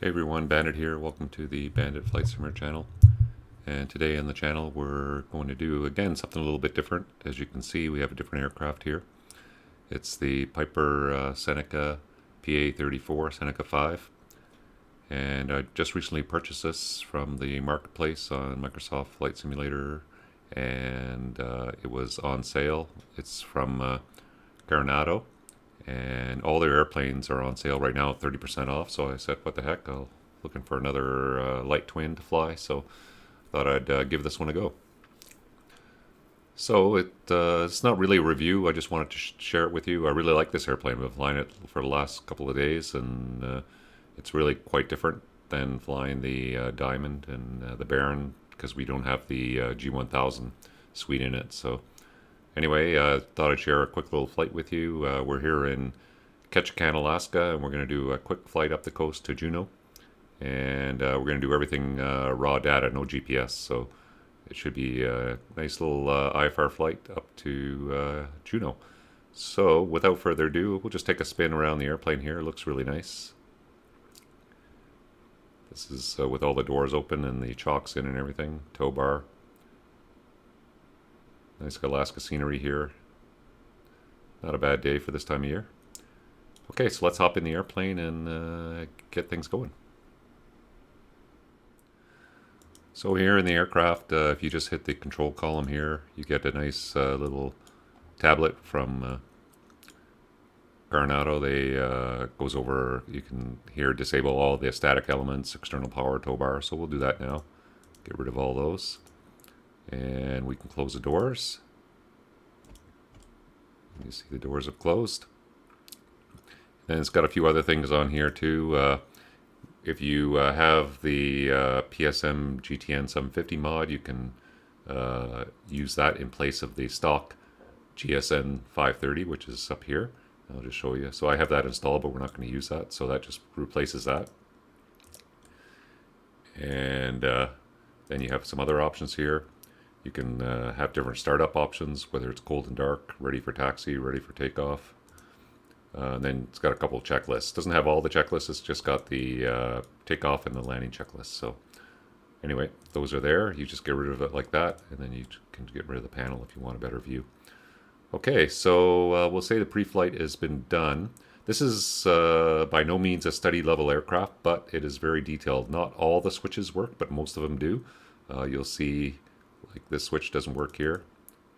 Hey everyone, Bandit here. Welcome to the Bandit Flight Simulator channel. And today on the channel we're going to do again something a little bit different. As you can see, we have a different aircraft here. It's the Piper Seneca PA34 Seneca V. And I just recently purchased this from the marketplace on Microsoft Flight Simulator, and it was on sale. It's from Carenado, and all their airplanes are on sale right now at 30% off. So I said, what the heck, I'm looking for another light twin to fly, so thought I'd give this one a go. So it's not really a review, I just wanted to share it with you. I really like this airplane. I've been flying it for the last couple of days, and it's really quite different than flying the Diamond and the Baron, because we don't have the G1000 suite in it. So anyway, thought I'd share a quick little flight with you. We're here in Ketchikan, Alaska, and we're going to do a quick flight up the coast to Juneau. And we're going to do everything raw data, no GPS. So it should be a nice little IFR flight up to Juneau. So without further ado, we'll just take a spin around the airplane here. It looks really nice. This is with all the doors open and the chocks in and everything. Tow bar. Nice Alaska scenery here. Not a bad day for this time of year. Okay, so let's hop in the airplane and get things going. So here in the aircraft, if you just hit the control column here, you get a nice little tablet from Carenado. They goes over, you can here disable all the static elements, external power, tow bar. So we'll do that now. Get rid of all those. And we can close the doors. You see the doors have closed. And it's got a few other things on here too. If you have the PSM GTN 750 mod, you can use that in place of the stock GSN 530, which is up here. I'll just show you. So I have that installed, but we're not going to use that. So that just replaces that. And then you have some other options here. You can have different startup options, whether it's cold and dark, ready for taxi, ready for takeoff. And then it's got a couple of checklists. Doesn't have all the checklists, it's just got the takeoff and the landing checklist. So anyway, those are there. You just get rid of it like that, and then you can get rid of the panel if you want a better view. Okay, so we'll say the pre-flight has been done. This is by no means a study level aircraft, but it is very detailed. Not all the switches work, but most of them do. You'll see like this switch doesn't work here,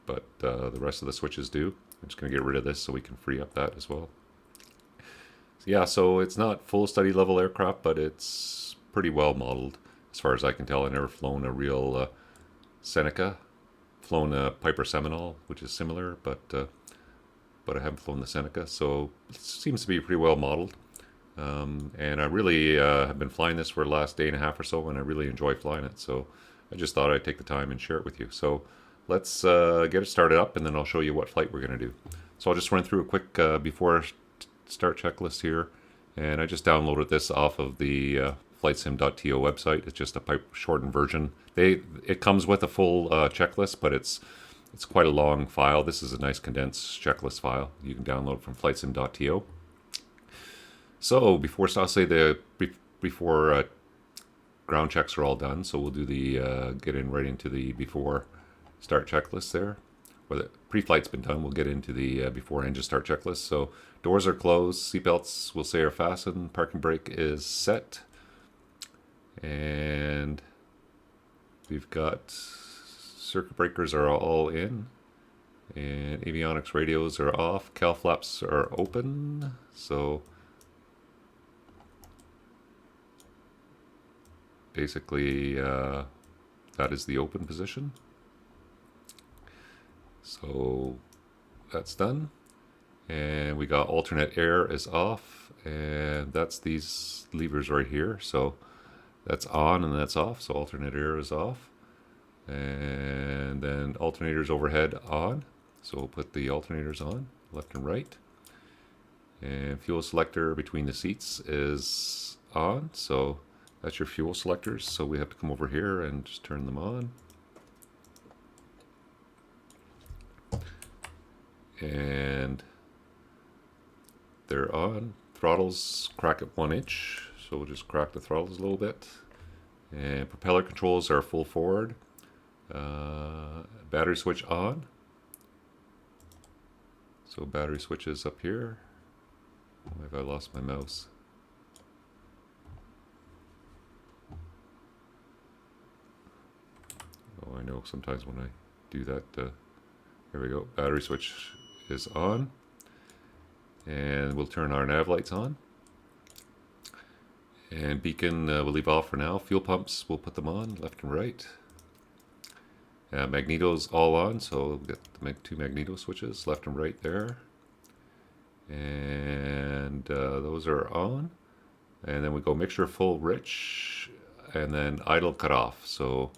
but the rest of the switches do. I'm just going to get rid of this so we can free up that as well. So yeah, so it's not full study level aircraft, but it's pretty well modeled as far as I can tell. I've never flown a real Seneca. Flown a Piper Seminole, which is similar, but I haven't flown the Seneca, so it seems to be pretty well modeled. And I really have been flying this for the last day and a half or so, and I really enjoy flying it. So I just thought I'd take the time and share it with you. So let's get it started up, and then I'll show you what flight we're going to do. So I'll just run through a quick before start checklist here. And I just downloaded this off of the flightsim.to website. It's just a shortened version. It comes with a full checklist, but it's quite a long file. This is a nice condensed checklist file. You can download from flightsim.to. So before ground checks are all done, so we'll do the get in right into the before start checklist there. Where the pre-flight's been done, we'll get into the before engine start checklist. So doors are closed, seatbelts we'll say are fastened, parking brake is set, and we've got circuit breakers are all in, and avionics radios are off, cowl flaps are open. So basically that is the open position. So that's done, and we got alternate air is off, and that's these levers right here. So that's on and that's off. So alternate air is off, and then alternators overhead on. So we'll put the alternators on left and right, and fuel selector between the seats is on. So that's your fuel selectors. So we have to come over here and just turn them on. And they're on. Throttles crack at 1 inch, so we'll just crack the throttles a little bit. And propeller controls are full forward. Battery switch on. So battery switch is up here. Why have I lost my mouse? Oh, I know sometimes when I do that, here we go. Battery switch is on. And we'll turn our nav lights on. And beacon we'll leave off for now. Fuel pumps, we'll put them on, left and right. Magnetos all on, so we'll get the two magneto switches, left and right there. And those are on. And then we go mixture full rich, and then idle cut off. So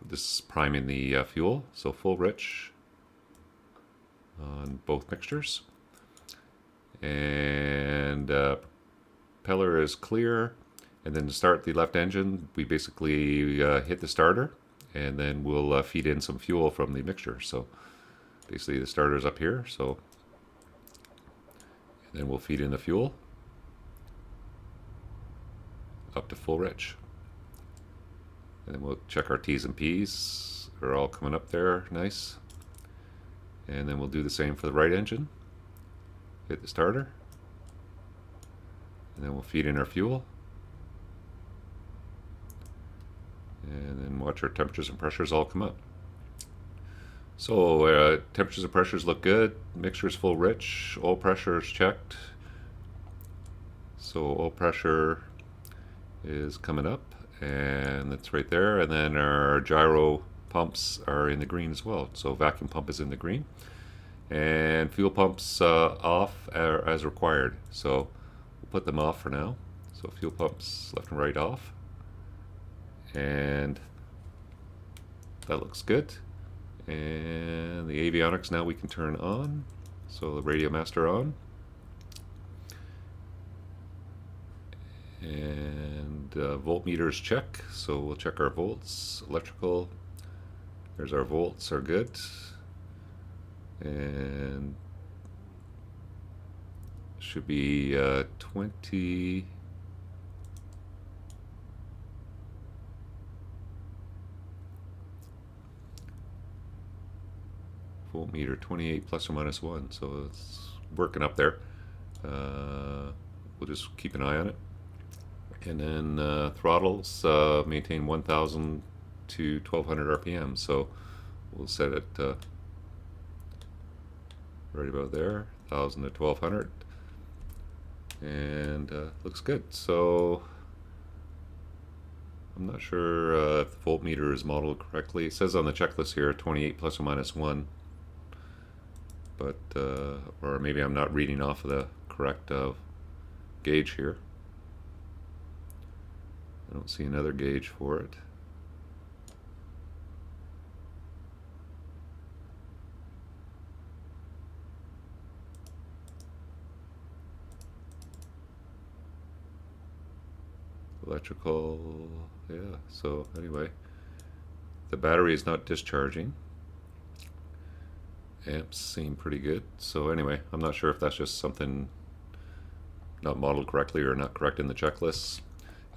this is priming the fuel, so full rich on both mixtures. And propeller is clear. And then to start the left engine, we basically hit the starter, and then we'll feed in some fuel from the mixture. So basically the starter's up here, so and then we'll feed in the fuel up to full rich. And then we'll check our T's and P's. They're all coming up there, nice. And then we'll do the same for the right engine. Hit the starter. And then we'll feed in our fuel. And then watch our temperatures and pressures all come up. So temperatures and pressures look good. Mixture is full rich. Oil pressure is checked. So oil pressure is coming up, and that's right there. And then our gyro pumps are in the green as well. So vacuum pump is in the green. And fuel pumps off as required. So we'll put them off for now. So fuel pumps left and right off. And that looks good. And the avionics now we can turn on. So the radio master on. And voltmeters check. So we'll check our volts. Electrical. There's our volts are good. And should be 20. Voltmeter 28 plus or minus 1, so it's working up there. We'll just keep an eye on it. And then throttles maintain 1000 to 1200 RPM, so we'll set it right about there, 1000 to 1200, and looks good. So I'm not sure if the voltmeter is modeled correctly. It says on the checklist here 28 plus or minus 1. But, or maybe I'm not reading off of the correct gauge here. I don't see another gauge for it. Electrical, yeah, so anyway, the battery is not discharging. Amps seem pretty good. So anyway, I'm not sure if that's just something not modeled correctly or not correct in the checklists.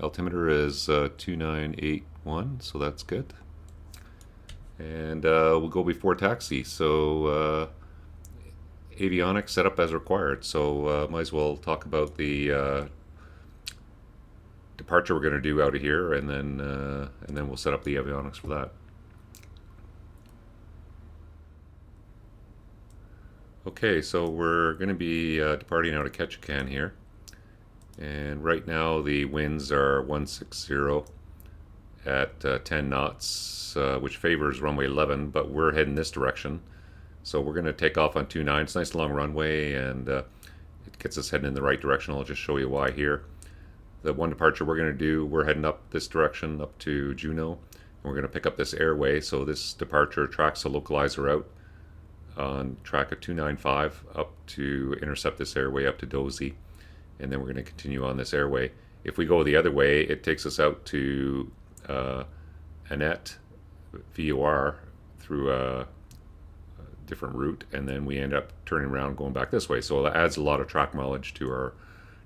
Altimeter is 2981, so that's good. And we'll go before taxi. So avionics set up as required. So might as well talk about the departure we're going to do out of here, and then we'll set up the avionics for that. Okay, so we're going to be departing out of Ketchikan here, and right now the winds are 160 at 10 knots, which favors runway 11, but we're heading this direction. So we're going to take off on 29. It's a nice long runway, and it gets us heading in the right direction. I'll just show you why here. The one departure we're going to do, we're heading up this direction up to Juneau, and we're going to pick up this airway. So this departure tracks a localizer out on track of 295 up to intercept this airway up to Dozy, and then we're going to continue on this airway. If we go the other way, it takes us out to Annette VOR through a different route, and then we end up turning around going back this way. So that adds a lot of track mileage to our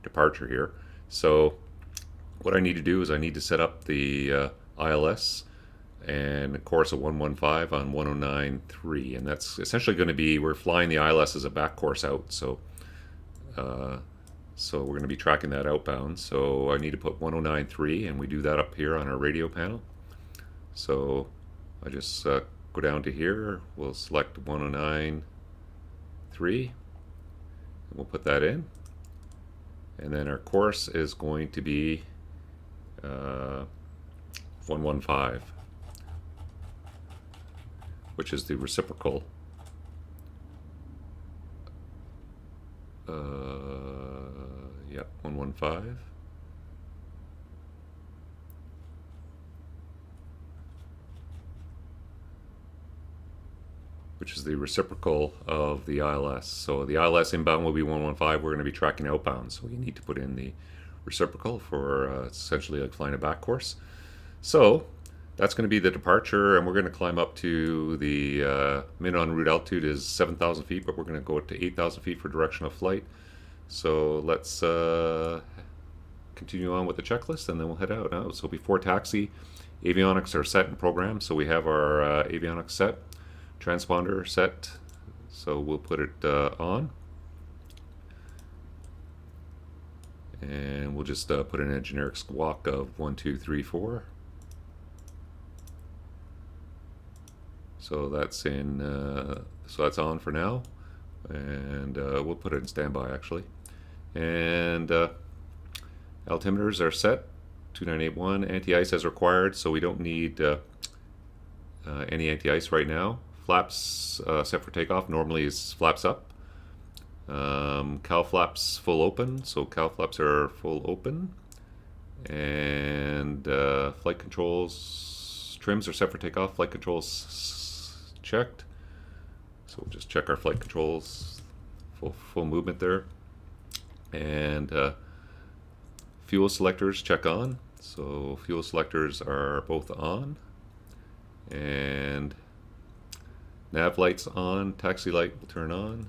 departure here. So what I need to do is I need to set up the ILS and course of 115 on 109.3, and that's essentially going to be, we're flying the ILS as a back course out, so we're going to be tracking that outbound. So I need to put 109.3, and we do that up here on our radio panel. So I just go down to here, we'll select 109.3, and we'll put that in, and then our course is going to be 115, which is the reciprocal yep, 115. Which is the reciprocal of the ILS. So the ILS inbound will be 115. We're going to be tracking outbound, so you need to put in the reciprocal for essentially like flying a back course. So that's going to be the departure, and we're going to climb up to the min en route altitude is 7,000 feet, but we're going to go up to 8,000 feet for direction of flight. So let's continue on with the checklist, and then we'll head out. So before taxi, avionics are set and programmed. So we have our avionics set, transponder set. So we'll put it on, and we'll just put in a generic squawk of 1, 2, 3, 4. So that's in. So that's on for now, and we'll put it in standby actually. And altimeters are set, 2981. Anti-ice as required, so we don't need any anti-ice right now. Flaps set for takeoff normally is flaps up. Cowl flaps full open, so cowl flaps are full open. And flight controls trims are set for takeoff. Flight controls checked. So we'll just check our flight controls, full movement there. And fuel selectors check on. So fuel selectors are both on. And nav lights on, taxi light will turn on.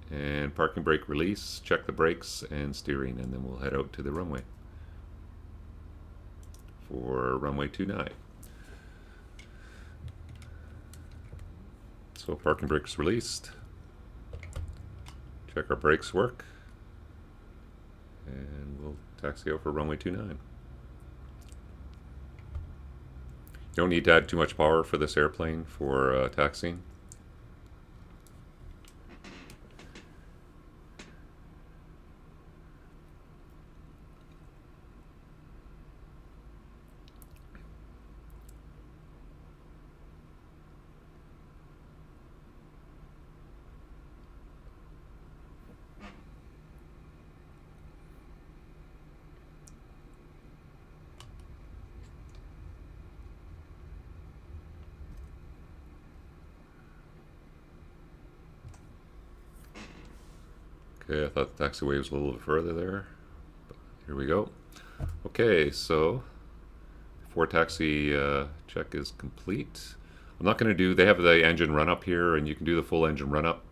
And parking brake release, check the brakes and steering, and then we'll head out to the runway for runway 29. So parking brakes released. Check our brakes work, and we'll taxi out for runway 29. You don't need to add too much power for this airplane for taxiing. Okay, I thought the taxiway was a little bit further there, but here we go. Okay, so before taxi check is complete, I'm not going to do, they have the engine run up here, and you can do the full engine run up.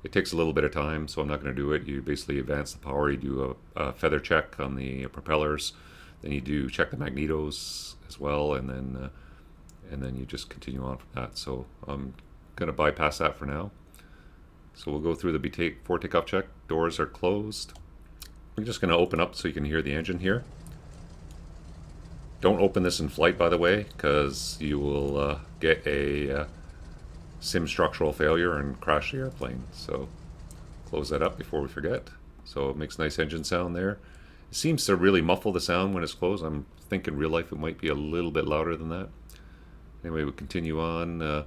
It takes a little bit of time, so I'm not going to do it. You basically advance the power, you do a feather check on the propellers, then you do check the magnetos as well, and then you just continue on from that. So I'm going to bypass that for now. So we'll go through the before takeoff check. Doors are closed. I'm just going to open up so you can hear the engine here. Don't open this in flight, by the way, because you will get a sim structural failure and crash the airplane. So close that up before we forget. So it makes nice engine sound there. It seems to really muffle the sound when it's closed. I'm thinking real life it might be a little bit louder than that. Anyway, we'll continue on.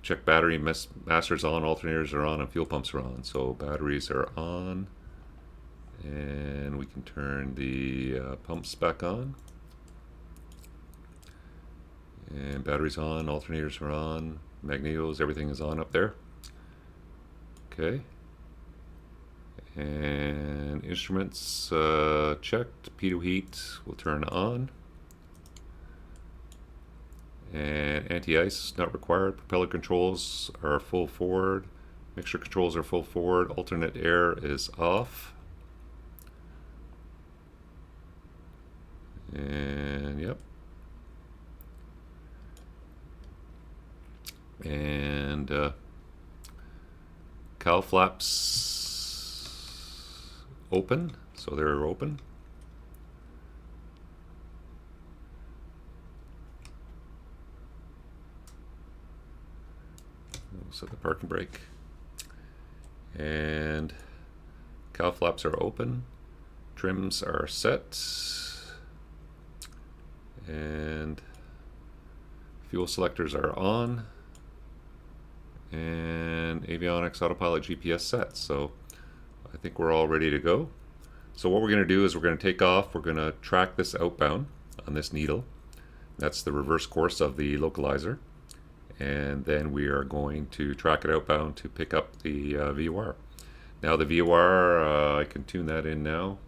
Check battery, masters on, alternators are on, and fuel pumps are on. So batteries are on, and we can turn the pumps back on. And batteries on, alternators are on, magnetos, everything is on up there. Okay. And instruments checked, pitot heat will turn on. And anti-ice not required. Propeller controls are full forward. Mixture controls are full forward. Alternate air is off. And yep. And cowl flaps open, so they're open. We'll set the parking brake. And cowl flaps are open. Trims are set. And fuel selectors are on. And avionics, autopilot, GPS set. So I think we're all ready to go. So what we're going to do is we're going to take off. We're going to track this outbound on this needle. That's the reverse course of the localizer. And then we are going to track it outbound to pick up the VOR. Now the VOR, I can tune that in now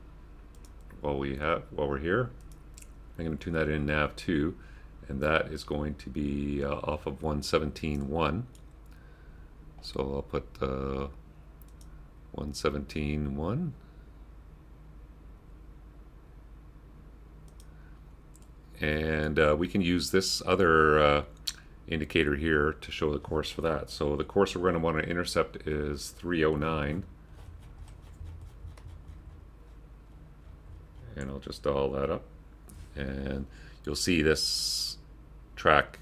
while we're here. I'm going to tune that in nav 2, and that is going to be off of 117.1. So I'll put 117.1. And we can use this other indicator here to show the course for that. So the course we're going to want to intercept is 309. And I'll just dial that up. And you'll see this track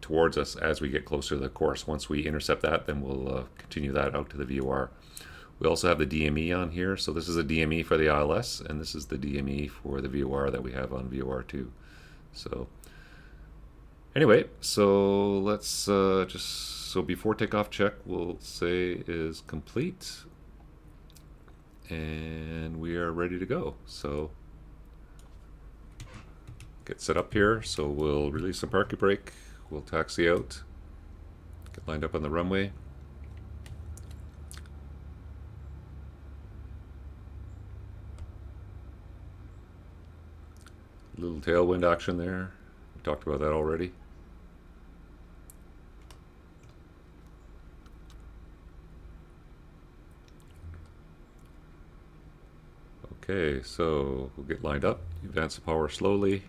towards us as we get closer to the course. Once we intercept that, then we'll continue that out to the VOR. We also have the DME on here. So this is a DME for the ILS, and this is the DME for the VOR that we have on VOR2. So anyway, so let's so before takeoff check, we'll say is complete, and we are ready to go. So get set up here. So we'll release the parking brake. We'll taxi out. Get lined up on the runway. Little tailwind action there. We talked about that already. Okay, so we'll get lined up. Advance the power slowly.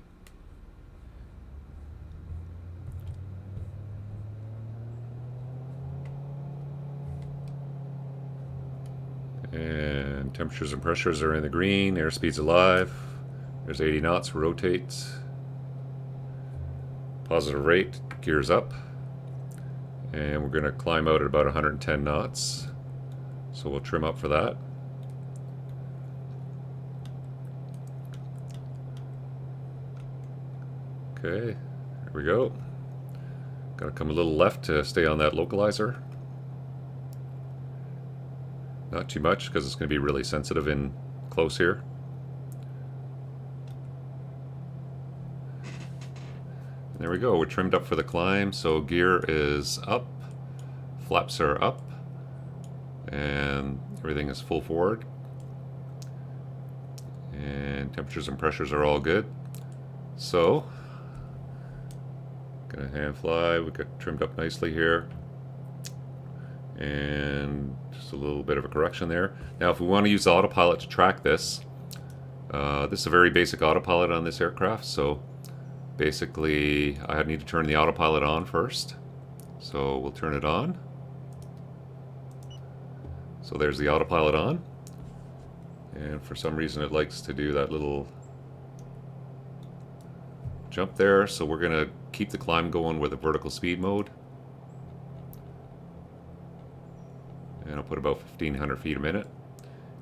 And temperatures and pressures are in the green. Airspeed's alive. There's 80 knots, rotate. Positive rate, gears up. And we're going to climb out at about 110 knots. So we'll trim up for that. Okay, here we go. Got to come a little left to stay on that localizer. Not too much because it's going to be really sensitive in close here. And there we go, we're trimmed up for the climb. So gear is up, flaps are up, and everything is full forward. And temperatures and pressures are all good. So, gonna hand fly, we got trimmed up nicely here. And just a little bit of a correction there. Now if we want to use autopilot to track this, this is a very basic autopilot on this aircraft, so basically I need to turn the autopilot on first. So we'll turn it on. So there's the autopilot on. And for some reason it likes to do that little jump there, so we're going to keep the climb going with a vertical speed mode. And I'll put about 1,500 feet a minute.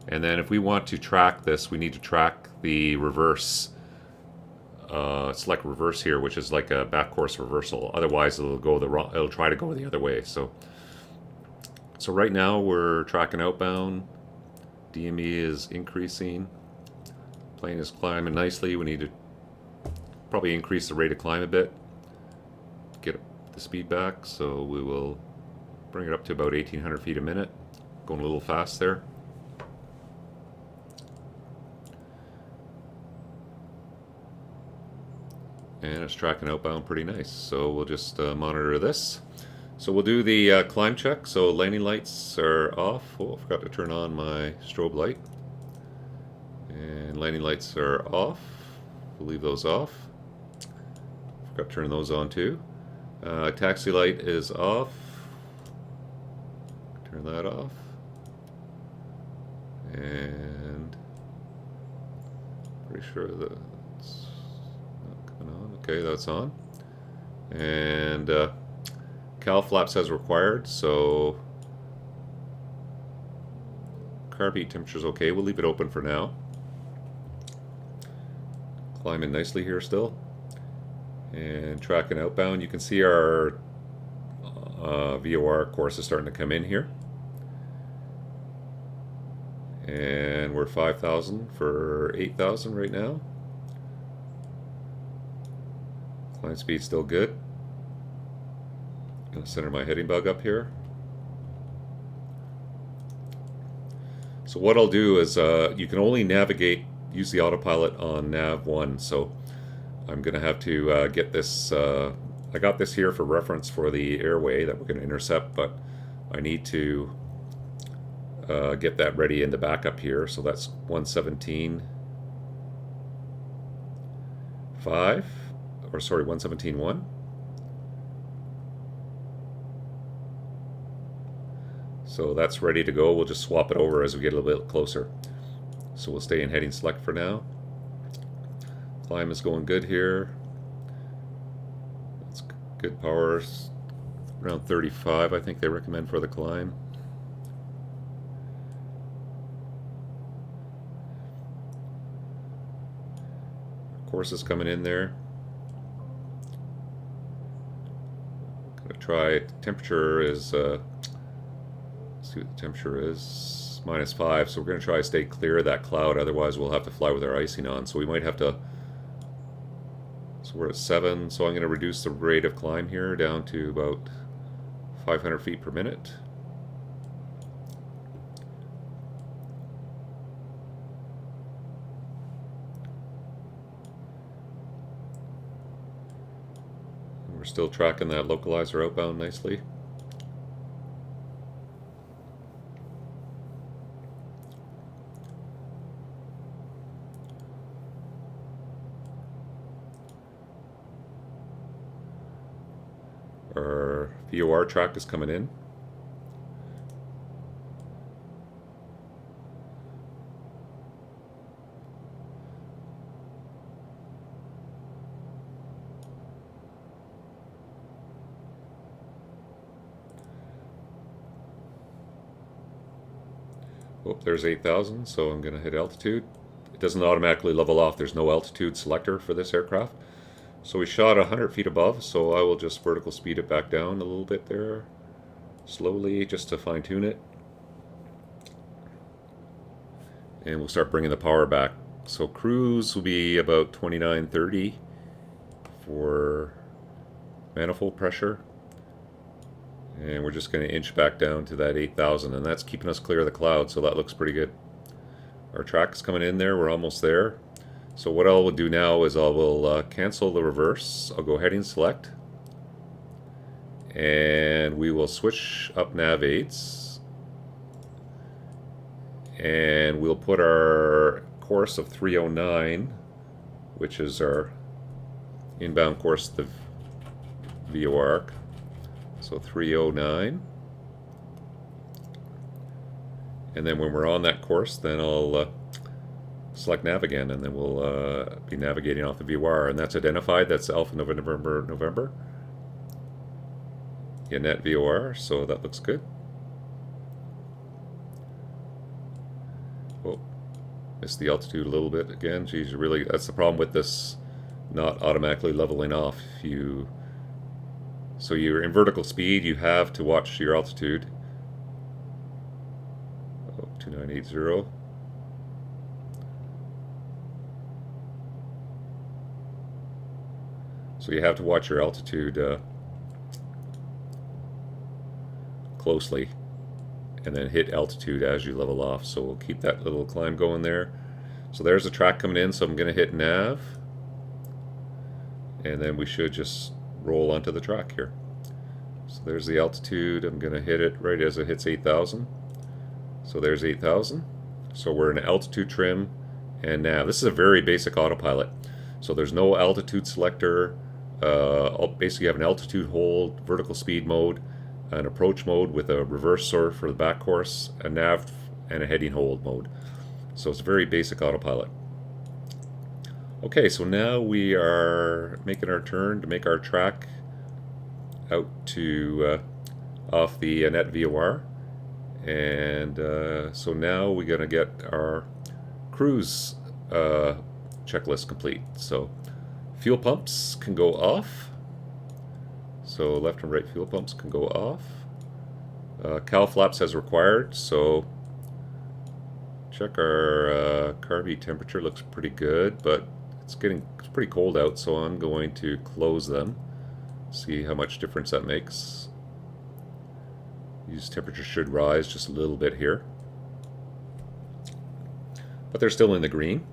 And then if we want to track this, we need to track the reverse. Select reverse here, which is like a back course reversal. Otherwise, it'll try to go the other way. So right now we're tracking outbound. DME is increasing. Plane is climbing nicely. We need to probably increase the rate of climb a bit. Get the speed back. So we will bring it up to about 1,800 feet a minute. Going a little fast there. And it's tracking outbound pretty nice. So we'll just monitor this. So we'll do the climb check. So landing lights are off. Oh, I forgot to turn on my strobe light. And landing lights are off. We'll leave those off. Forgot to turn those on too. Taxi light is off. Turn that off. And pretty sure that's not coming on. Okay, that's on. And cowl flaps as required, so carb heat temperature is okay. We'll leave it open for now. Climbing nicely here still. And tracking outbound. You can see our VOR course is starting to come in here. And we're 5,000 for 8,000 right now. Climb speed still good. Gonna center my heading bug up here. So what I'll do is you can only use the autopilot on nav 1. So I'm gonna have to get this. I got this here for reference for the airway that we're gonna intercept, but I need to get that ready in the backup here. So that's 117.5, or sorry, 117.1. So that's ready to go. We'll just swap it over as we get a little bit closer. So we'll stay in heading select for now. Climb is going good here. It's good power, around 35 I think they recommend for the climb. Course is coming in there. Gonna try, temperature is let's see what the temperature is, -5, so we're going to try to stay clear of that cloud, otherwise we'll have to fly with our icing on. So we might have to, so we're at 7, so I'm going to reduce the rate of climb here down to about 500 feet per minute. And we're still tracking that localizer outbound nicely. Our VOR track is coming in. Oh, there's 8,000, so I'm going to hit altitude. It doesn't automatically level off. There's no altitude selector for this aircraft. So we shot 100 feet above, so I will just vertical speed it back down a little bit there, slowly, just to fine tune it. And we'll start bringing the power back. So cruise will be about 2930 for manifold pressure. And we're just going to inch back down to that 8,000, and that's keeping us clear of the cloud, so that looks pretty good. Our track is coming in there, we're almost there. So what I will do now is I will cancel the reverse. I'll go heading select, and we will switch up nav aids, and we'll put our course of 309, which is our inbound course, the VOR arc. So 309, and then when we're on that course, then I'll select nav again, and then we'll be navigating off the VOR, and that's identified. That's Alpha November November. Yeah, net VOR, so that looks good. Oh, missed the altitude a little bit again. Geez, really, that's the problem with this not automatically leveling off. So you're in vertical speed, you have to watch your altitude. Oh, 2980. So you have to watch your altitude closely, and then hit altitude as you level off. So we'll keep that little climb going there. So there's the track coming in, so I'm going to hit nav, and then we should just roll onto the track here. So there's the altitude. I'm going to hit it right as it hits 8,000. So there's 8,000. So we're in altitude trim and nav. This is a very basic autopilot. So there's no altitude selector. Basically you have an altitude hold, vertical speed mode, an approach mode with a reverse sort for the back course, a nav, and a heading hold mode. So it's a very basic autopilot. Okay, so now we are making our turn to make our track out to off the net VOR. And so now we're going to get our cruise checklist complete. So fuel pumps can go off. So left and right fuel pumps can go off. Cowl flaps as required. So check our carby temperature. Looks pretty good, but it's pretty cold out. So I'm going to close them. See how much difference that makes. These temperatures should rise just a little bit here, but they're still in the green.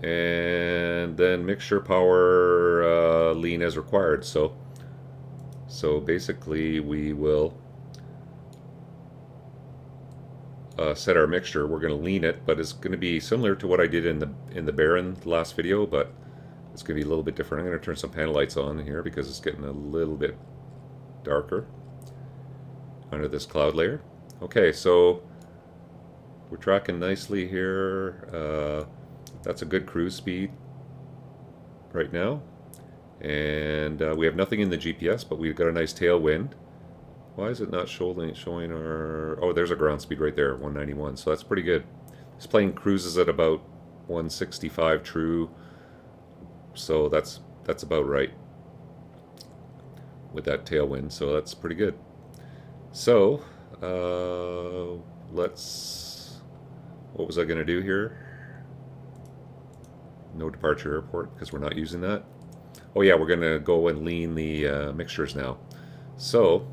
And then mixture power lean as required. So basically we will set our mixture. We're going to lean it, but it's going to be similar to what I did in the Baron last video, but it's going to be a little bit different. I'm going to turn some panel lights on here because it's getting a little bit darker under this cloud layer. Okay, so we're tracking nicely here. That's a good cruise speed right now. And we have nothing in the GPS, but we've got a nice tailwind. Why is it not showing our... Oh, there's a ground speed right there, 191. So that's pretty good. This plane cruises at about 165 true. So that's about right with that tailwind. So that's pretty good. So let's... What was I going to do here? No departure airport because we're not using that. Oh yeah, we're going to go and lean the mixtures now. So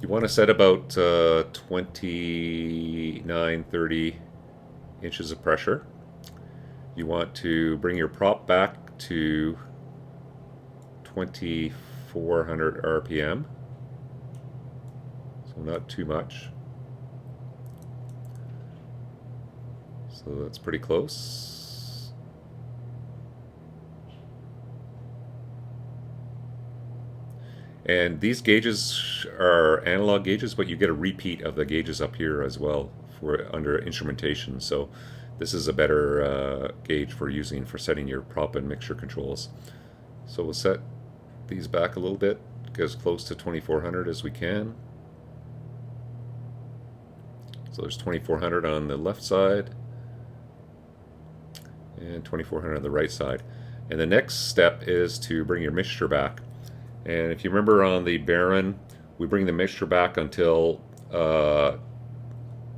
you want to set about 29, 30 inches of pressure. You want to bring your prop back to 2400 RPM. So not too much. So that's pretty close. And these gauges are analog gauges, but you get a repeat of the gauges up here as well for under instrumentation. So this is a better gauge for setting your prop and mixture controls. So we'll set these back a little bit, get as close to 2400 as we can. So there's 2400 on the left side and 2400 on the right side. And the next step is to bring your mixture back. And if you remember on the Baron, we bring the mixture back until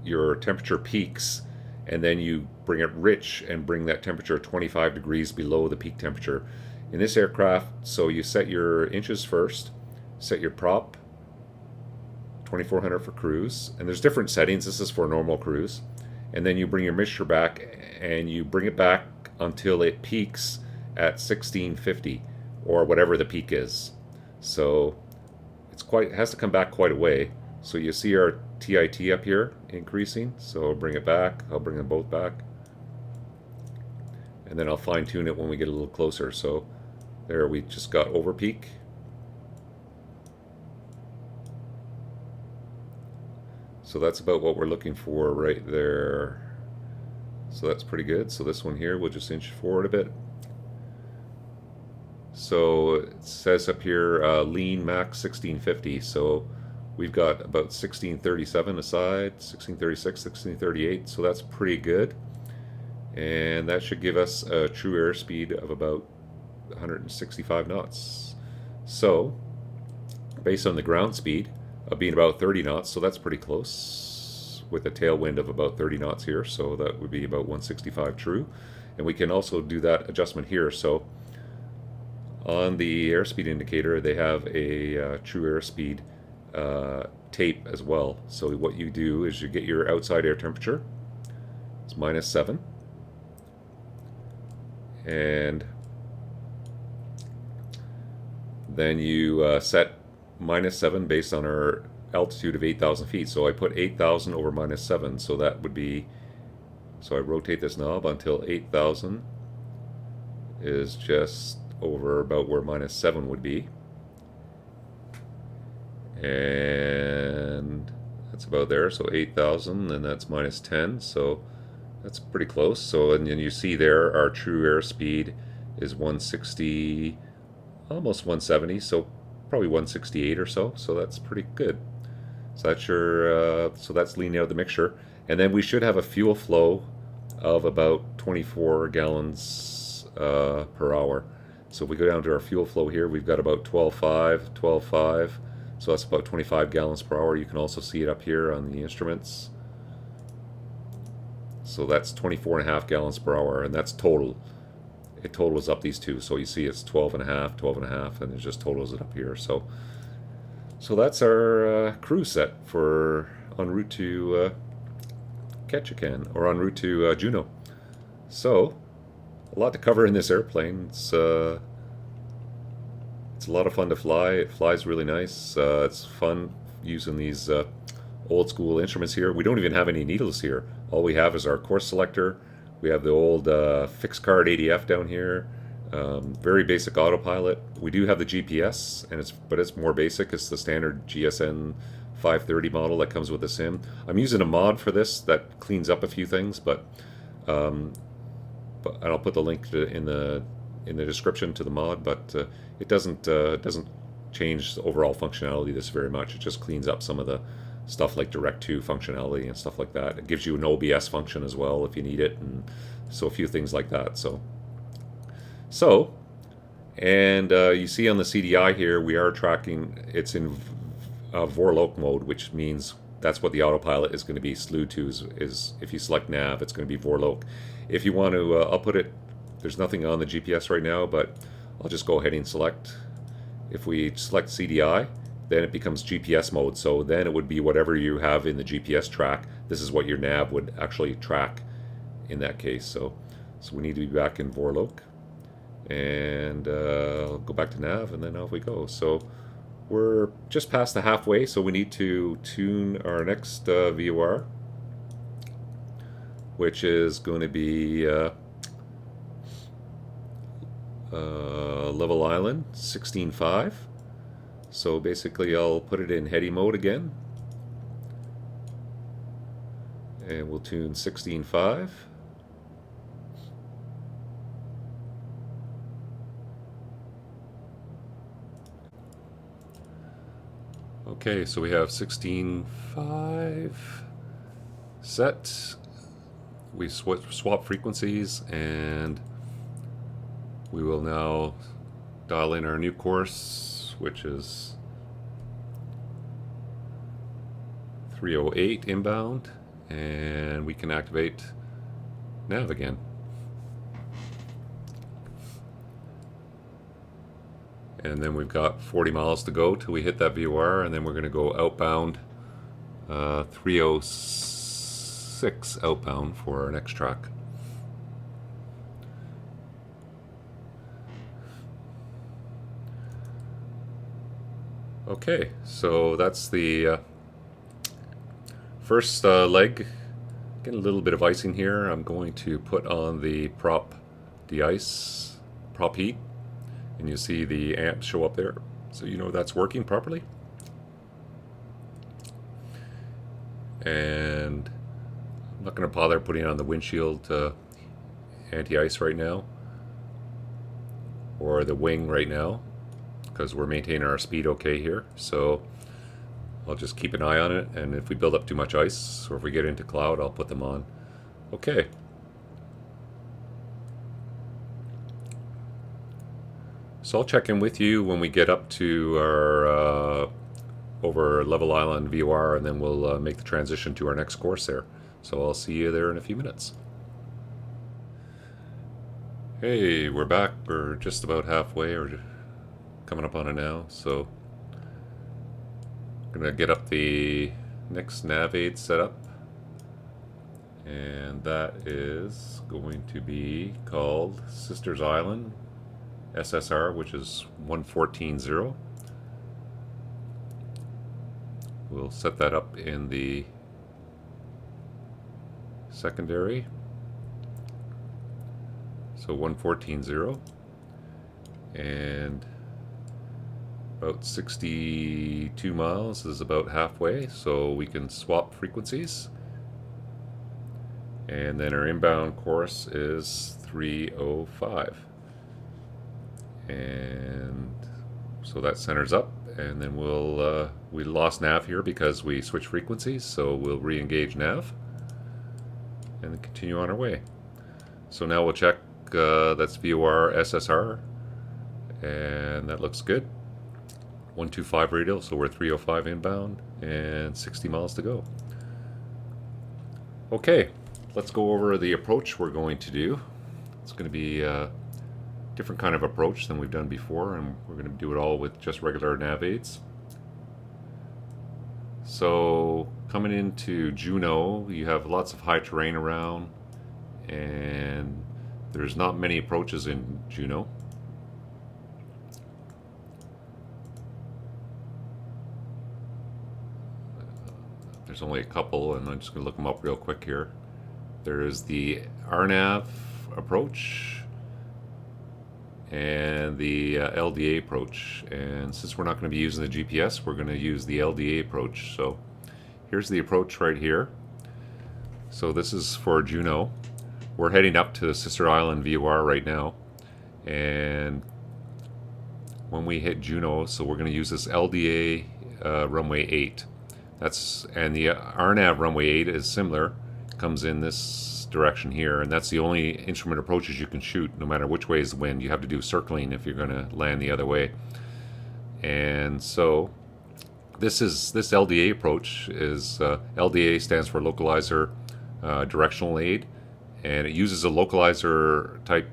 your temperature peaks, and then you bring it rich and bring that temperature 25 degrees below the peak temperature. In this aircraft, so you set your inches first, set your prop, 2400 for cruise, and there's different settings. This is for normal cruise. And then you bring your mixture back, and you bring it back until it peaks at 1650, or whatever the peak is. So it has to come back quite a way. So you see our TIT up here increasing. So I'll bring it back. I'll bring them both back. And then I'll fine tune it when we get a little closer. So there we just got over peak. So that's about what we're looking for right there. So that's pretty good. So this one here, we'll just inch forward a bit. So it says up here lean max 1650. So we've got about 1637 aside, 1636, 1638. So that's pretty good. And that should give us a true airspeed of about 165 knots. So based on the ground speed of being about 30 knots, so that's pretty close, with a tailwind of about 30 knots here. So that would be about 165 true. And we can also do that adjustment here. So on the airspeed indicator, they have a true airspeed tape as well. So what you do is you get your outside air temperature. It's -7. And then you set -7 based on our altitude of 8,000 feet. So I put 8,000 over -7. So that would be, so I rotate this knob until 8,000 is just over about where -7 would be. And that's about there. So 8,000, and that's -10. So that's pretty close. So, and then you see there our true airspeed is 160, almost 170. So probably 168 or so. So that's pretty good. So that's your, so that's leaning out the mixture. And then we should have a fuel flow of about 24 gallons per hour. So if we go down to our fuel flow here, we've got about 12.5. So that's about 25 gallons per hour. You can also see it up here on the instruments. So that's 24.5 gallons per hour, and that's total. It totals up these two. So you see it's 12.5, and it just totals it up here. So that's our cruise set for en route to Ketchikan, or en route to Juneau. So a lot to cover in this airplane. It's a lot of fun to fly. It flies really nice. It's fun using these old school instruments here. We don't even have any needles here. All we have is our course selector. We have the old fixed card ADF down here. Very basic autopilot. We do have the GPS, but it's more basic. It's the standard GSN 530 model that comes with the sim. I'm using a mod for this that cleans up a few things, but and I'll put the link in the description to the mod. But it doesn't change the overall functionality of this very much. It just cleans up some of the stuff like direct to functionality and stuff like that. It gives you an OBS function as well if you need it, and so a few things like that. And you see on the CDI here, we are tracking. It's in Vorlok mode, which means that's what the autopilot is going to be slewed to. Is if you select nav, it's going to be Vorlok. If you want to, I'll put it. There's nothing on the GPS right now, but I'll just go ahead and select. If we select CDI, then it becomes GPS mode. So then it would be whatever you have in the GPS track. This is what your nav would actually track in that case. So we need to be back in Vorlok. And I'll go back to nav, and then off we go. So we're just past the halfway, so we need to tune our next VOR, which is going to be Level Island 16.5. So basically I'll put it in heady mode again, and we'll tune 16.5. Okay, so we have 16.5 set. We swap frequencies, and we will now dial in our new course, which is 308 inbound, and we can activate nav again. And then we've got 40 miles to go till we hit that VOR, and then we're going to go outbound 306 outbound for our next track. Okay, so that's the first leg. Getting a little bit of icing here. I'm going to put on the prop de-ice, prop heat, and you see the amps show up there, so you know that's working properly. And I'm not going to bother putting on the windshield anti-ice right now, or the wing right now, because we're maintaining our speed okay here. So I'll just keep an eye on it, and if we build up too much ice or if we get into cloud, I'll put them on. Okay. So I'll check in with you when we get up to our over Level Island VOR, and then we'll make the transition to our next course there. So I'll see you there in a few minutes. Hey, we're back. We're just about halfway, or coming up on it now. So I'm gonna get up the next nav aid setup, and that is going to be called Sisters Island SSR, which is 114.0. we'll set that up in the secondary. So 114.0 and about 62 miles is about halfway, so we can swap frequencies. And then our inbound course is 305. And so that centers up, and then we lost nav here because we switched frequencies, so we'll re-engage nav and then continue on our way. So now we'll check that's VOR SSR, and that looks good. 125 radial, so we're 305 inbound and 60 miles to go. Okay, let's go over the approach we're going to do. It's going to be a different kind of approach than we've done before, and we're going to do it all with just regular nav aids. So coming into Juneau, you have lots of high terrain around, and there's not many approaches in Juneau. There's only a couple, and I'm just going to look them up real quick here. There is the RNAV approach and the LDA approach. And since we're not going to be using the GPS, we're going to use the LDA approach. So here's the approach right here. So this is for Juneau. We're heading up to Sister Island VOR right now. And when we hit Juneau, so we're going to use this LDA runway 8. And the RNAV runway 8 is similar, comes in this direction here, and that's the only instrument approaches you can shoot no matter which way is the wind. You have to do circling if you're going to land the other way. And so this LDA approach is LDA stands for localizer directional aid, and it uses a localizer type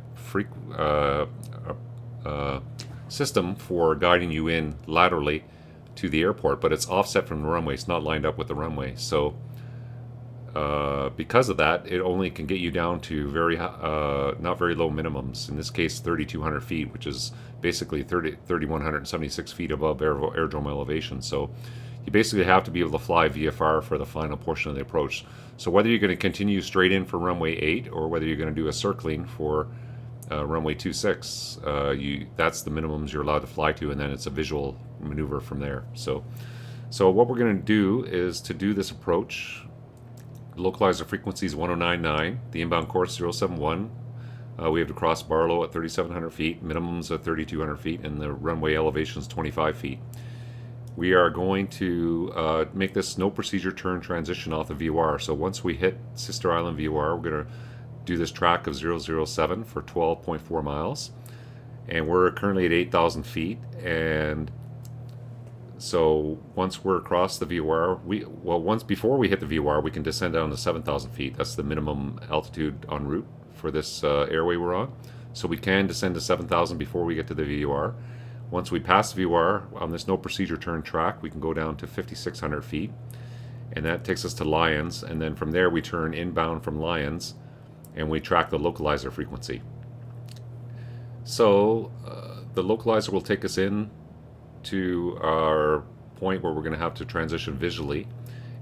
system for guiding you in laterally to the airport, but it's offset from the runway. It's not lined up with the runway. So because of that, it only can get you down to not very low minimums. In this case, 3,200 feet, which is basically 3,176 feet above aerodrome elevation. So you basically have to be able to fly VFR for the final portion of the approach. So whether you're going to continue straight in for runway 8 or whether you're going to do a circling for runway 26, that's the minimums you're allowed to fly to, and then it's a visual maneuver from there. So what we're going to do is to do this approach. Localizer frequency is 1099, the inbound course 071. We have to cross Barlow at 3,700 feet, minimums at 3,200 feet, and the runway elevation is 25 feet. We are going to make this no procedure turn transition off the VOR. So once we hit Sister Island VOR, we're going to do this track of 007 for 12.4 miles, and we're currently at 8,000 feet. And so once we're across the VOR, before we hit the VOR, we can descend down to 7,000 feet. That's the minimum altitude en route for this airway we're on. So we can descend to 7,000 before we get to the VOR. Once we pass the VOR on this no procedure turn track, we can go down to 5,600 feet, and that takes us to Lyons. And then from there, we turn inbound from Lyons, and we track the localizer frequency. So the localizer will take us in to our point where we're going to have to transition visually.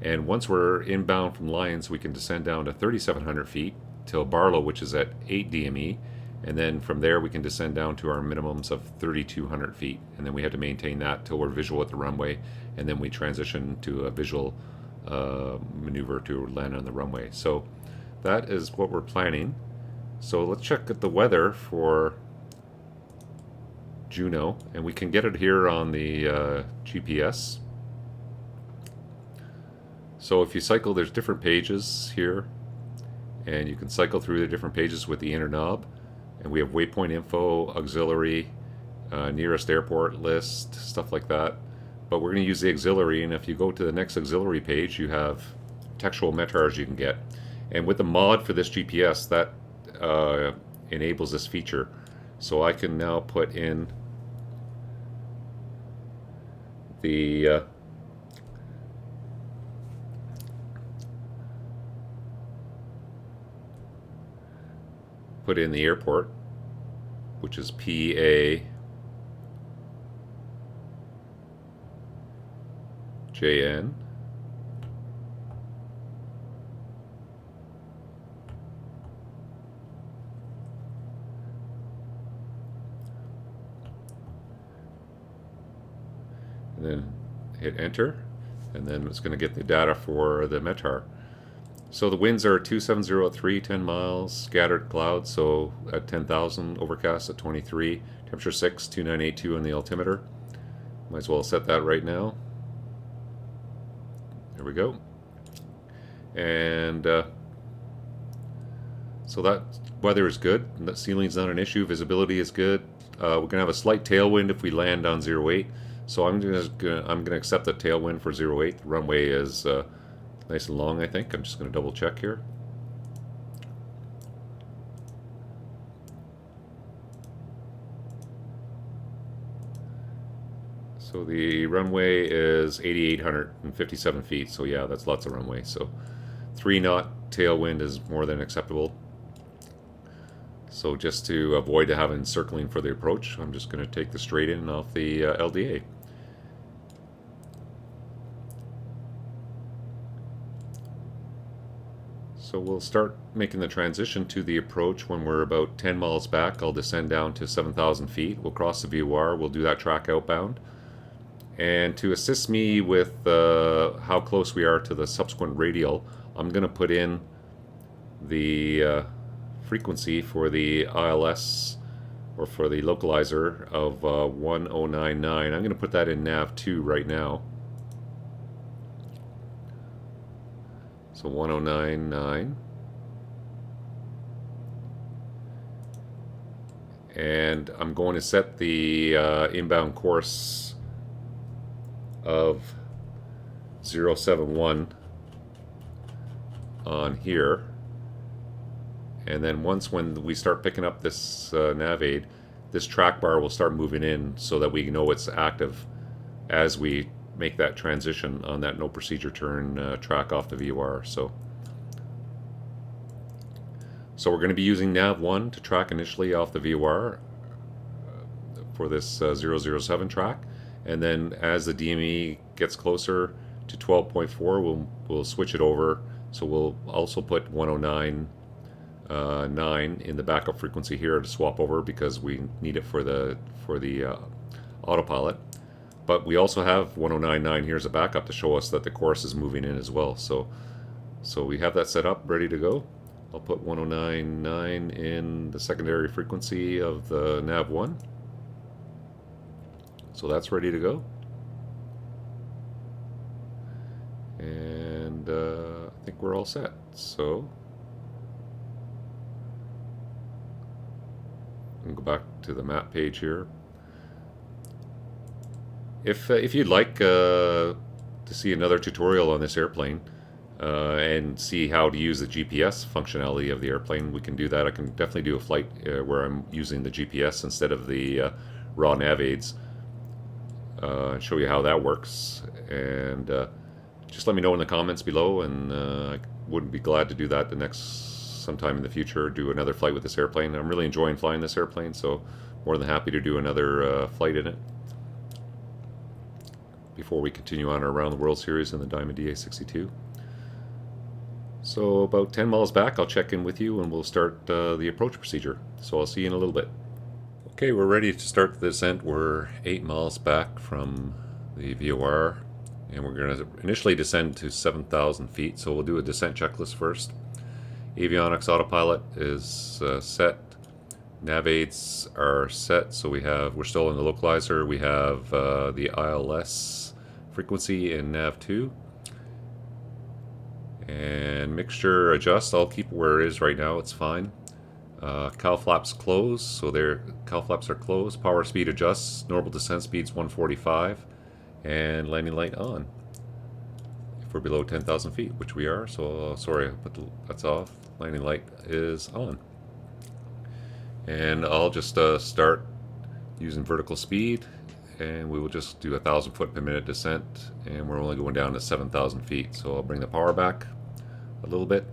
And once we're inbound from Lyons, we can descend down to 3,700 feet till Barlow, which is at 8 DME. And then from there, we can descend down to our minimums of 3,200 feet. And then we have to maintain that till we're visual at the runway. And then we transition to a visual maneuver to land on the runway. So that is what we're planning. So let's check at the weather for Juneau, and we can get it here on the GPS. So if you cycle, there's different pages here, and you can cycle through the different pages with the inner knob. And we have waypoint info, auxiliary, nearest airport list, stuff like that. But we're going to use the auxiliary, and if you go to the next auxiliary page, you have textual metrage you can get. And with the mod for this GPS, that enables this feature. So I can now put in the airport, which is PAJN, and then hit enter, and then it's going to get the data for the METAR. So the winds are 270 at 3, 10 miles, scattered clouds, so at 10,000, overcast at 23, temperature 6, 2982 on the altimeter. Might as well set that right now. There we go. And so that weather is good. The ceiling's not an issue. Visibility is good. We're gonna have a slight tailwind if we land on 08. So I'm gonna accept the tailwind for 08. The runway is nice and long, I think. I'm just gonna double check here. So the runway is 8,857 feet. So yeah, that's lots of runway. So 3-knot tailwind is more than acceptable. So just to avoid having circling for the approach, I'm just going to take the straight in off the LDA. So we'll start making the transition to the approach when we're about 10 miles back. I'll descend down to 7,000 feet. We'll cross the VOR. We'll do that track outbound. And to assist me with how close we are to the subsequent radial, I'm going to put in the frequency for the ILS, or for the localizer, of 1099. I'm going to put that in nav 2 right now. So 1099. And I'm going to set the inbound course of 071 on here. And then when we start picking up this nav aid, this track bar will start moving in so that we know it's active as we make that transition on that no procedure turn track off the VOR. So we're going to be using nav 1 to track initially off the VOR for this 007 track. And then as the DME gets closer to 12.4, we'll switch it over. So we'll also put 109 in the backup frequency here to swap over, because we need it for the autopilot. But we also have 1099 here as a backup to show us that the course is moving in as well. So we have that set up, ready to go. I'll put 1099 in the secondary frequency of the nav 1. So that's ready to go. And I think we're all set. So I'll go back to the map page here. If you'd like to see another tutorial on this airplane and see how to use the GPS functionality of the airplane, we can do that. I can definitely do a flight where I'm using the GPS instead of the raw nav aids. Show you how that works, and just let me know in the comments below, and I would be glad to do that sometime in the future, do another flight with this airplane. I'm really enjoying flying this airplane, so more than happy to do another flight in it before we continue on our Around the World series in the Diamond DA62. So about 10 miles back, I'll check in with you and we'll start the approach procedure. So I'll see you in a little bit. Okay, we're ready to start the descent. We're 8 miles back from the VOR, and we're going to initially descend to 7,000 feet. So we'll do a descent checklist first. Avionics autopilot is set. Nav aids are set. So we're still in the localizer. We have the ILS frequency in nav 2. And mixture adjust, I'll keep it where it is right now, it's fine. Cowl flaps closed, so cowl flaps are closed. Power speed adjusts, normal descent speed's 145, and landing light on. If we're below 10,000 feet, which we are, so sorry, that's off. Landing light is on. And I'll just start using vertical speed, and we will just do 1,000 foot per minute descent, and we're only going down to 7,000 feet. So I'll bring the power back a little bit.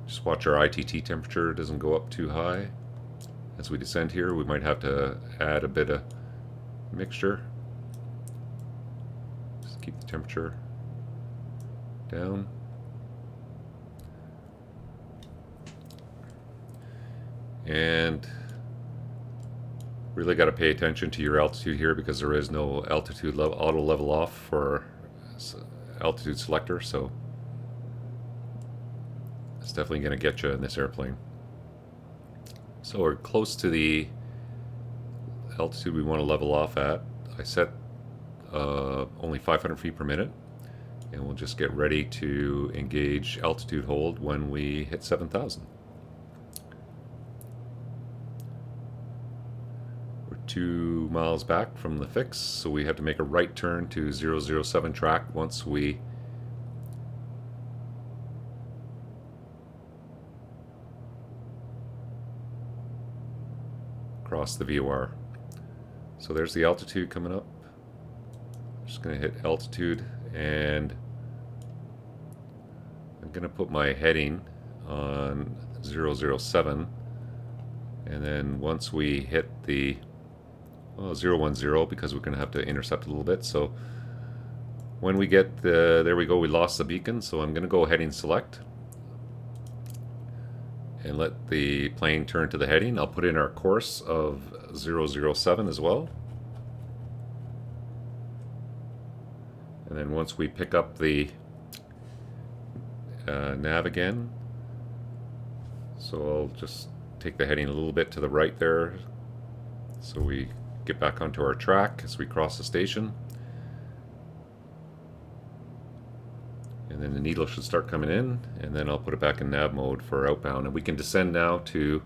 Just watch our ITT temperature doesn't go up too high. As we descend here, we might have to add a bit of mixture. Just keep the temperature down. And Really got to pay attention to your altitude here because there is no altitude auto level off for altitude selector, so it's definitely going to get you in this airplane. So we're close to the altitude we want to level off at. I set only 500 feet per minute, and we'll just get ready to engage altitude hold when we hit 7,000. We're 2 miles back from the fix, so we have to make a right turn to 007 track once we cross the VOR. So there's the altitude coming up. Just going to hit altitude, and I'm going to put my heading on 007, and then once we hit the 010, because we're going to have to intercept a little bit, so when we get the, there we go, we lost the beacon, so I'm going to go heading select and let the plane turn to the heading. I'll put in our course of 007 as well. And then once we pick up the nav again, so I'll just take the heading a little bit to the right there so we get back onto our track as we cross the station. And then the needle should start coming in, and then I'll put it back in nav mode for outbound. And we can descend now to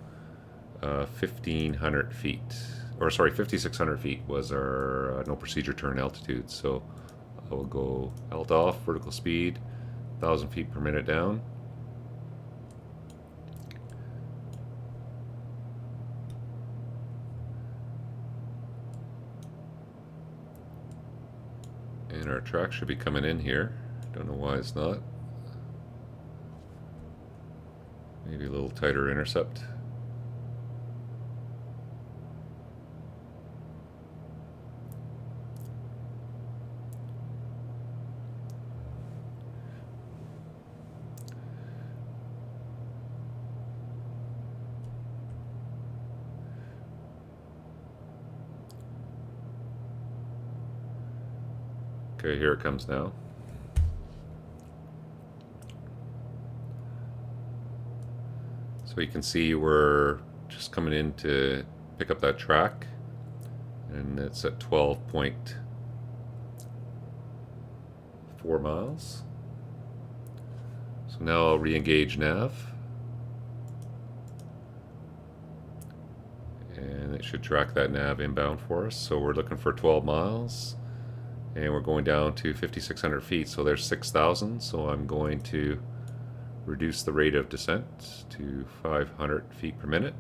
1,500 feet. Or sorry, 5,600 feet was our no procedure turn altitude. So I will go alt off, vertical speed, 1,000 feet per minute down. And our track should be coming in here. Don't know why it's not. Maybe a little tighter intercept. Okay, here it comes now. So you can see we're just coming in to pick up that track, and it's at 12.4 miles. So now I'll re-engage nav, and it should track that nav inbound for us. So we're looking for 12 miles, and we're going down to 5,600 feet, so there's 6,000. So I'm going to reduce the rate of descent to 500 feet per minute.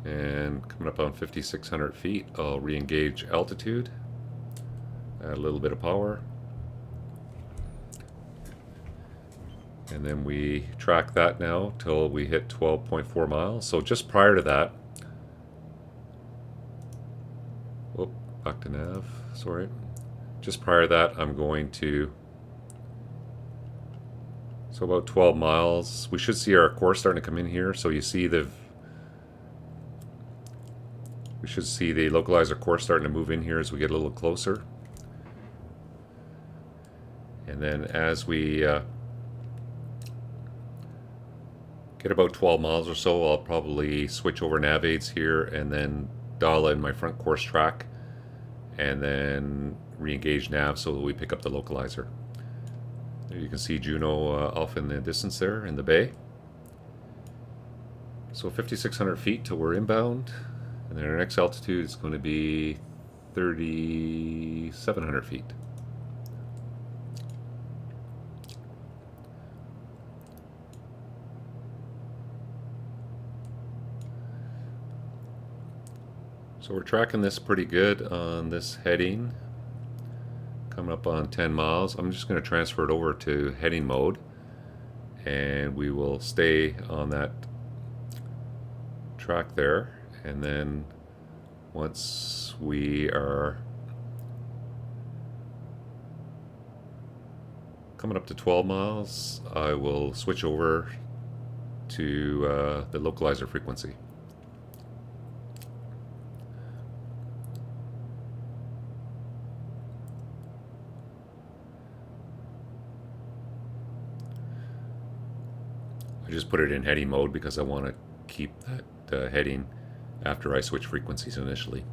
And coming up on 5,600 feet, I'll re-engage altitude, add a little bit of power, and then we track that now till we hit 12.4 miles. So just prior to that, back to nav, sorry. Just prior to that, I'm going to, so about 12 miles, we should see our course starting to come in here. So you see we should see the localizer course starting to move in here as we get a little closer. And then as we get about 12 miles or so, I'll probably switch over nav aids here and then dial in my front course track, and then re-engage nav so that we pick up the localizer. There you can see Juneau off in the distance there in the bay. So 5,600 feet till we're inbound, and then our next altitude is going to be 3,700 feet. So we're tracking this pretty good on this heading, coming up on 10 miles. I'm just going to transfer it over to heading mode, and we will stay on that track there. And then once we are coming up to 12 miles, I will switch over to the localizer frequency. I just put it in heading mode because I want to keep that heading after I switch frequencies initially.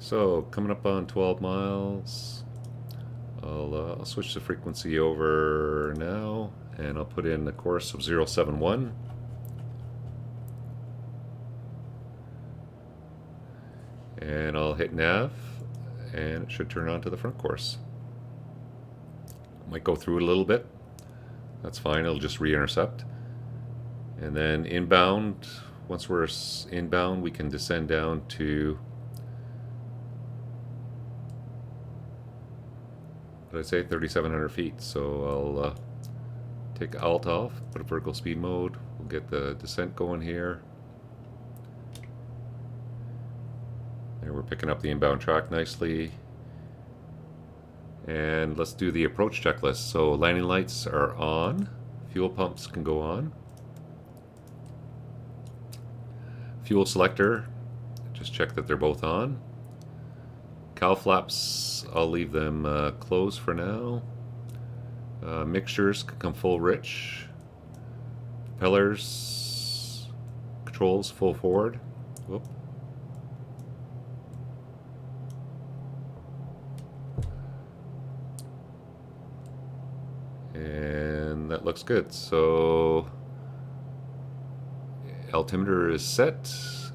So coming up on 12 miles, I'll switch the frequency over now, and I'll put in the course of 071. And I'll hit nav, and it should turn on to the front course. Might go through it a little bit. That's fine, it'll just re-intercept. And then inbound, once we're inbound, we can descend down to, what did I say, 3,700 feet. So I'll take Alt off, put a vertical speed mode. We'll get the descent going here. There, we're picking up the inbound track nicely. And let's do the approach checklist. So landing lights are on. Fuel pumps can go on. Fuel selector, just check that they're both on. Cowl flaps, I'll leave them closed for now. Mixtures can come full rich. Propellers, controls full forward. Whoop. And that looks good. So altimeter is set,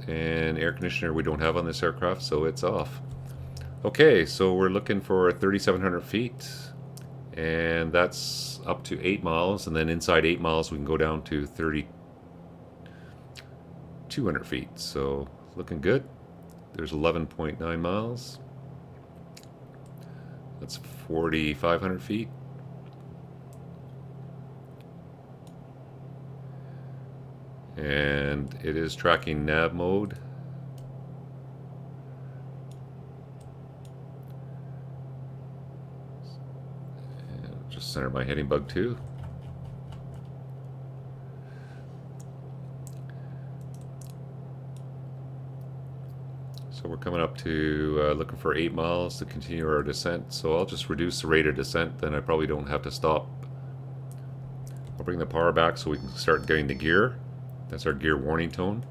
and air conditioner we don't have on this aircraft, so it's off. Okay, so we're looking for 3,700 feet, and that's up to 8 miles, and then inside 8 miles we can go down to 3,200 feet. So looking good. There's 11.9 miles. That's 4,500 feet. And it is tracking nav mode. And just center my heading bug too. So we're coming up to looking for 8 miles to continue our descent. So I'll just reduce the rate of descent, then I probably don't have to stop. I'll bring the power back so we can start getting the gear. That's our gear warning tone.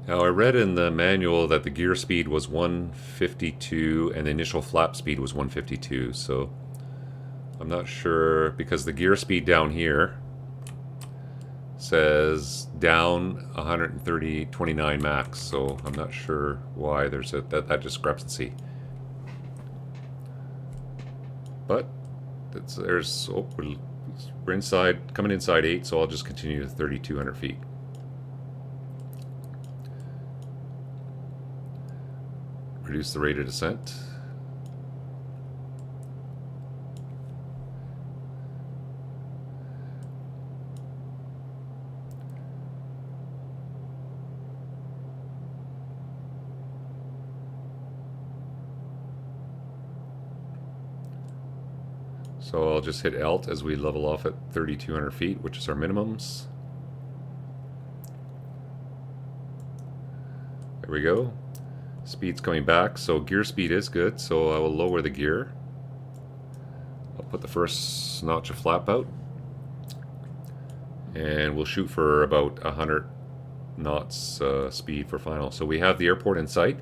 Now I read in the manual that the gear speed was 152 and the initial flap speed was 152, so I'm not sure, because the gear speed down here says down 130.29 max, so I'm not sure why there's that discrepancy. But there's we're inside, coming inside 8, so I'll just continue to 3,200 feet. Reduce the rate of descent. So I'll just hit Alt as we level off at 3,200 feet, which is our minimums. There we go. Speed's coming back, so gear speed is good, so I will lower the gear. I'll put the first notch of flap out, and we'll shoot for about 100 knots speed for final. So we have the airport in sight.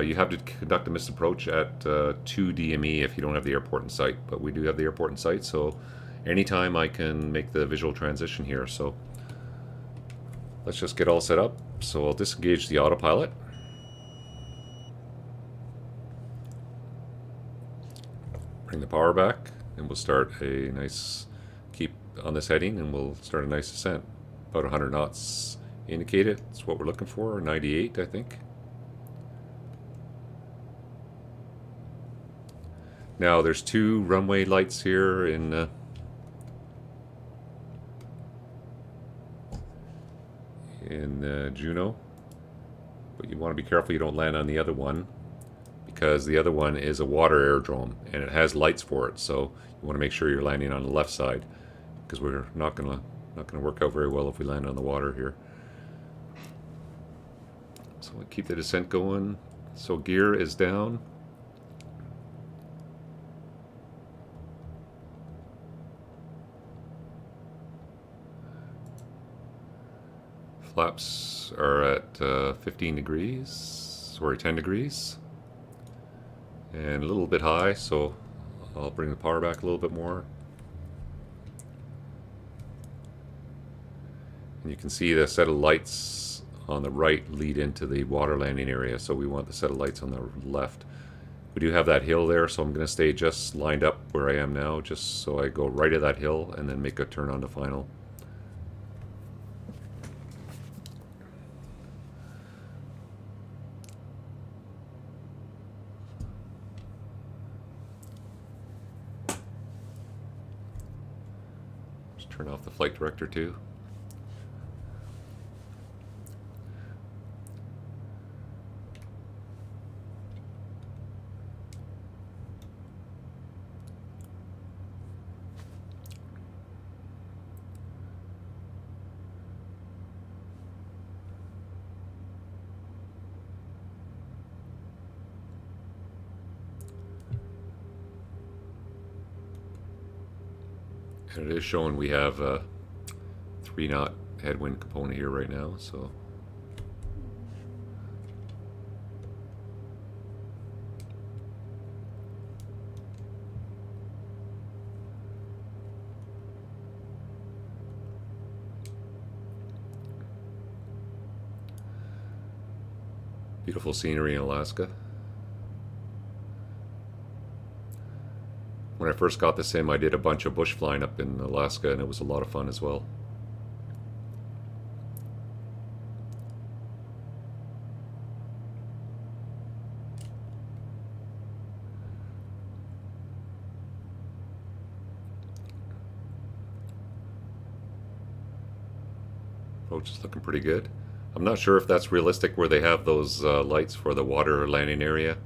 You have to conduct a missed approach at 2 DME if you don't have the airport in sight, but we do have the airport in sight, so anytime I can make the visual transition here. So let's just get all set up. So I'll disengage the autopilot. Bring the power back, and we'll start a nice, keep on this heading, and we'll start a nice descent. About 100 knots indicated. That's what we're looking for, 98 I think. Now there's 2 runway lights here in Juneau, But you want to be careful you don't land on the other one, because the other one is a water aerodrome and it has lights for it. So you want to make sure you're landing on the left side, because we're not gonna work out very well if we land on the water here. So we keep the descent going. So gear is down. Flaps are at 15 degrees, sorry, 10 degrees. And a little bit high, so I'll bring the power back a little bit more. And you can see the set of lights on the right lead into the water landing area, so we want the set of lights on the left. We do have that hill there, so I'm going to stay just lined up where I am now, just so I go right of that hill and then make a turn on the final. Just turn off the flight director too. And it is showing we have a 3-knot headwind component here right now, so beautiful scenery in Alaska. When I first got the sim, I did a bunch of bush flying up in Alaska, and it was a lot of fun as well. Approach is looking pretty good. I'm not sure if that's realistic where they have those lights for the water landing area.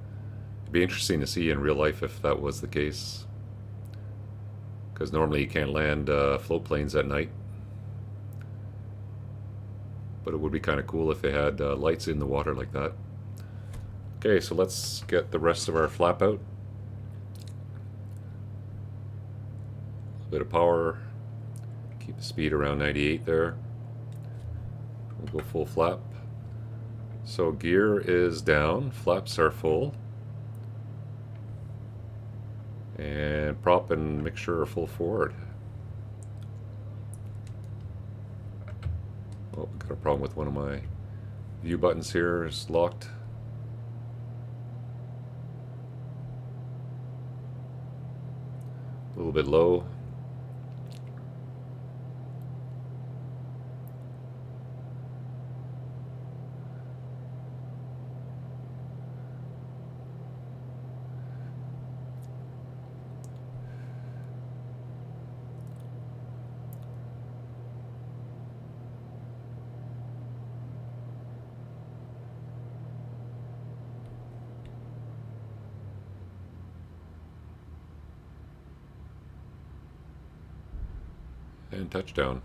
It'd be interesting to see in real life if that was the case, because normally you can't land float planes at night. But it would be kind of cool if they had lights in the water like that. Okay, so let's get the rest of our flap out. A bit of power. Keep the speed around 98 there. We'll go full flap. So gear is down, flaps are full. And prop and mixture are full forward. Oh, got a problem with one of my view buttons here. It's locked. A little bit low. And touchdown.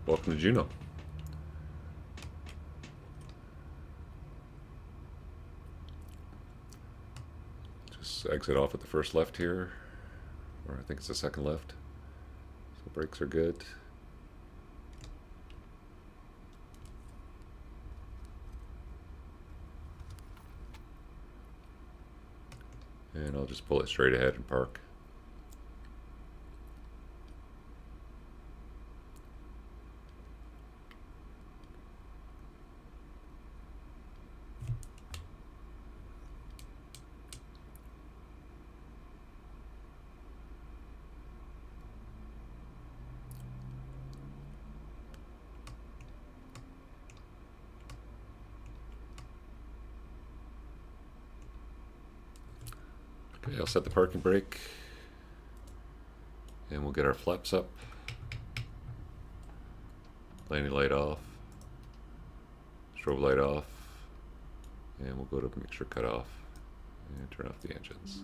Welcome to Juneau. Just exit off at the first left here, or I think it's the second left. So brakes are good. And I'll just pull it straight ahead and park. Okay, I'll set the parking brake, and we'll get our flaps up. Landing light off, strobe light off, And we'll go to mixture cutoff and turn off the engines.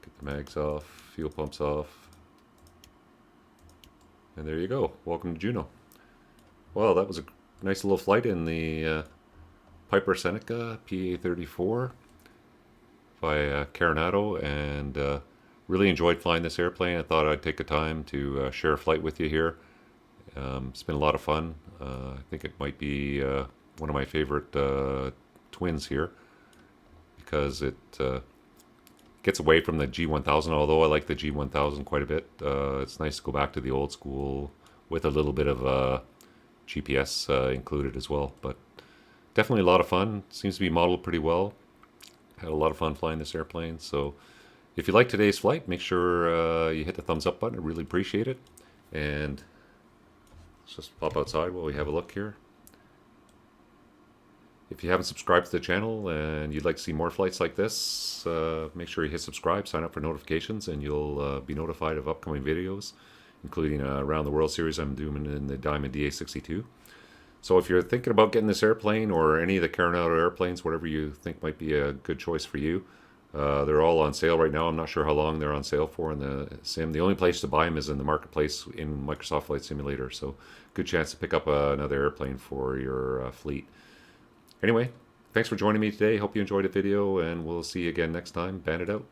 Get the mags off, fuel pumps off. And there you go. Welcome to Juneau. Well, that was a nice little flight in the Piper Seneca PA34 by Carenado, and really enjoyed flying this airplane. I thought I'd take the time to share a flight with you here. It's been a lot of fun. I think it might be one of my favorite twins here because it gets away from the G1000, although I like the G1000 quite a bit. It's nice to go back to the old school with a little bit of GPS included as well, but definitely a lot of fun. Seems to be modeled pretty well. Had a lot of fun flying this airplane. So if you like today's flight, make sure you hit the thumbs up button. I really appreciate it. And let's just pop outside while we have a look here. If you haven't subscribed to the channel and you'd like to see more flights like this, make sure you hit subscribe, sign up for notifications, and you'll be notified of upcoming videos, including a Around the World series I'm doing in the Diamond DA62. So if you're thinking about getting this airplane or any of the Carenado airplanes, whatever you think might be a good choice for you, they're all on sale right now. I'm not sure how long they're on sale for in the sim. The only place to buy them is in the marketplace in Microsoft Flight Simulator. So good chance to pick up another airplane for your fleet. Anyway, thanks for joining me today. Hope you enjoyed the video, and we'll see you again next time. Bandit out.